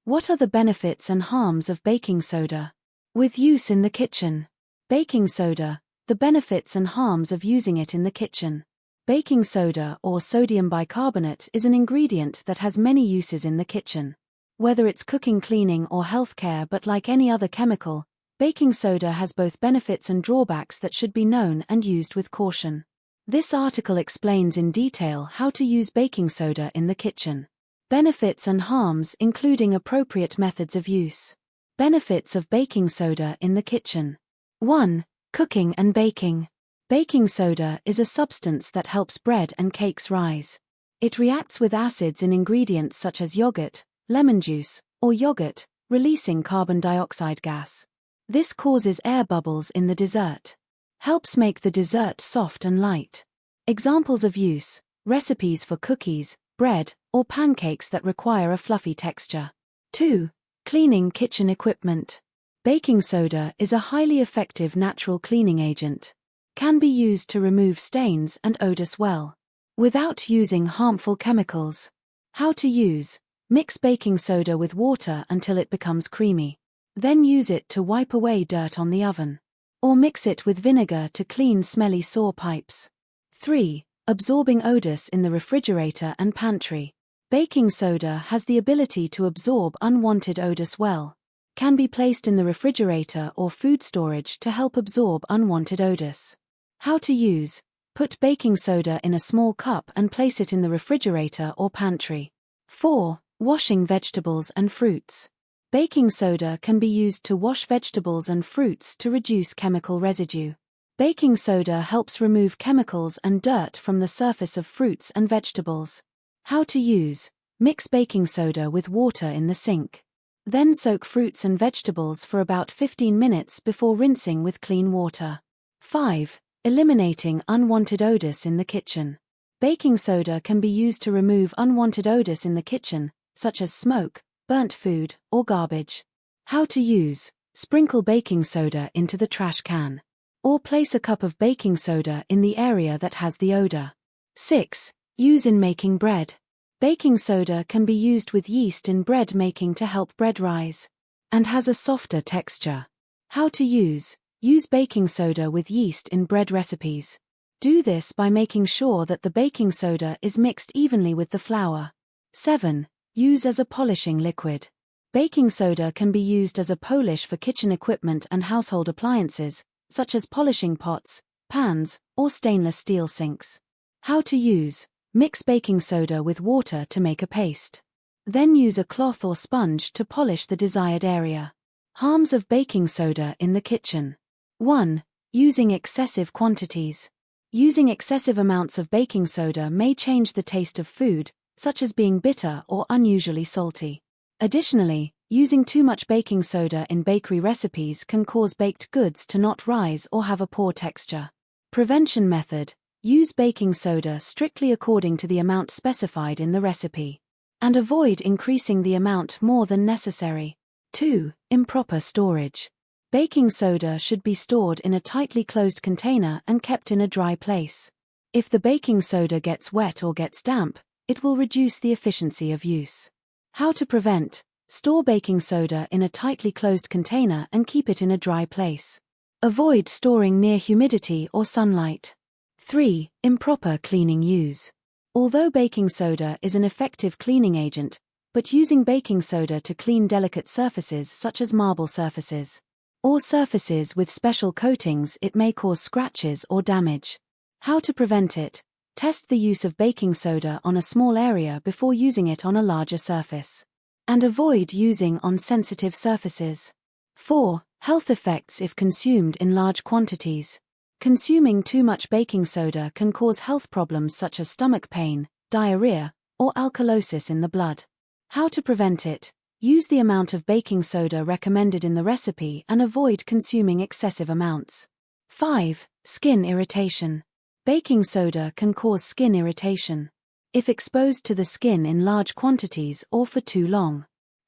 What are the benefits and harms of baking soda? With use in the kitchen. Baking soda, the benefits and harms of using it in the kitchen. Baking soda, or sodium bicarbonate, is an ingredient that has many uses in the kitchen. Whether it's cooking, cleaning, or healthcare, but like any other chemical, baking soda has both benefits and drawbacks that should be known and used with caution. This article explains in detail how to use baking soda in the kitchen. Benefits and harms, including appropriate methods of use. Benefits of baking soda in the kitchen. 1. Cooking and baking. Baking soda is a substance that helps bread and cakes rise. It reacts with acids in ingredients such as yogurt, lemon juice, or yogurt, releasing carbon dioxide gas. This causes air bubbles in the dessert. Helps make the dessert soft and light. Examples of use: recipes for cookies, bread, or pancakes that require a fluffy texture. 2. Cleaning kitchen equipment. Baking soda is a highly effective natural cleaning agent. Can be used to remove stains and odors well, without using harmful chemicals. How to use: mix baking soda with water until it becomes creamy. Then use it to wipe away dirt on the oven. Or mix it with vinegar to clean smelly saw pipes. 3. Absorbing odors in the refrigerator and pantry. Baking soda has the ability to absorb unwanted odors well. Can be placed in the refrigerator or food storage to help absorb unwanted odors. How to use: put baking soda in a small cup and place it in the refrigerator or pantry. 4. Washing vegetables and fruits. Baking soda can be used to wash vegetables and fruits to reduce chemical residue. Baking soda helps remove chemicals and dirt from the surface of fruits and vegetables. How to use: mix baking soda with water in the sink. Then soak fruits and vegetables for about 15 minutes before rinsing with clean water. 5. Eliminating unwanted odors in the kitchen. Baking soda can be used to remove unwanted odors in the kitchen, such as smoke, burnt food, or garbage. How to use: sprinkle baking soda into the trash can. Or place a cup of baking soda in the area that has the odor. 6. Use in making bread. Baking soda can be used with yeast in bread making to help bread rise, and has a softer texture. How to use: use baking soda with yeast in bread recipes. Do this by making sure that the baking soda is mixed evenly with the flour. 7. Use as a polishing liquid. Baking soda can be used as a polish for kitchen equipment and household appliances, such as polishing pots, pans, or stainless steel sinks. How to use: mix baking soda with water to make a paste. Then use a cloth or sponge to polish the desired area. Harms of baking soda in the kitchen. 1. Using excessive quantities. Using excessive amounts of baking soda may change the taste of food, such as being bitter or unusually salty. Additionally, using too much baking soda in bakery recipes can cause baked goods to not rise or have a poor texture. Prevention method: use baking soda strictly according to the amount specified in the recipe, and avoid increasing the amount more than necessary. 2. Improper storage. Baking soda should be stored in a tightly closed container and kept in a dry place. If the baking soda gets wet or gets damp, it will reduce the efficiency of use. How to prevent: store baking soda in a tightly closed container and keep it in a dry place. Avoid storing near humidity or sunlight. 3. Improper cleaning use. Although baking soda is an effective cleaning agent, but using baking soda to clean delicate surfaces such as marble surfaces, or surfaces with special coatings, it may cause scratches or damage. How to prevent it: test the use of baking soda on a small area before using it on a larger surface. And avoid using on sensitive surfaces. 4. Health effects if consumed in large quantities. Consuming too much baking soda can cause health problems such as stomach pain, diarrhea, or alkalosis in the blood. How to prevent it: use the amount of baking soda recommended in the recipe and avoid consuming excessive amounts. 5. Skin irritation. Baking soda can cause skin irritation if exposed to the skin in large quantities or for too long.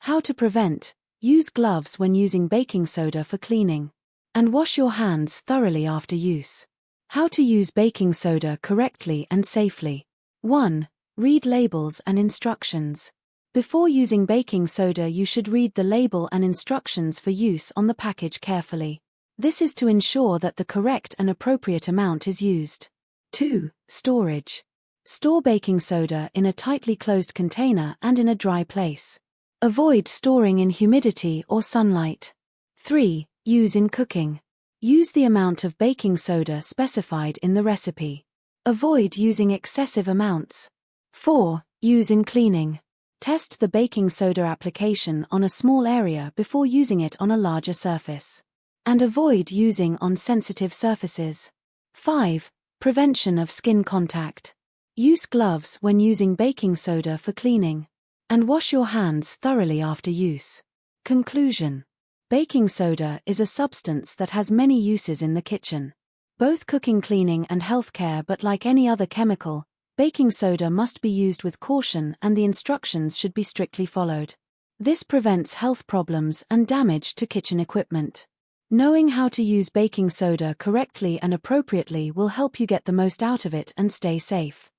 How to prevent: use gloves when using baking soda for cleaning, and wash your hands thoroughly after use. How to use baking soda correctly and safely. 1. Read labels and instructions. Before using baking soda, you should read the label and instructions for use on the package carefully. This is to ensure that the correct and appropriate amount is used. 2. Storage. Store baking soda in a tightly closed container and in a dry place. Avoid storing in humidity or sunlight. 3. Use in cooking. Use the amount of baking soda specified in the recipe. Avoid using excessive amounts. 4. Use in cleaning. Test the baking soda application on a small area before using it on a larger surface. And avoid using on sensitive surfaces. 5. Prevention of skin contact. Use gloves when using baking soda for cleaning. And wash your hands thoroughly after use. Conclusion. Baking soda is a substance that has many uses in the kitchen. Both cooking, cleaning, and healthcare, but like any other chemical, baking soda must be used with caution and the instructions should be strictly followed. This prevents health problems and damage to kitchen equipment. Knowing how to use baking soda correctly and appropriately will help you get the most out of it and stay safe.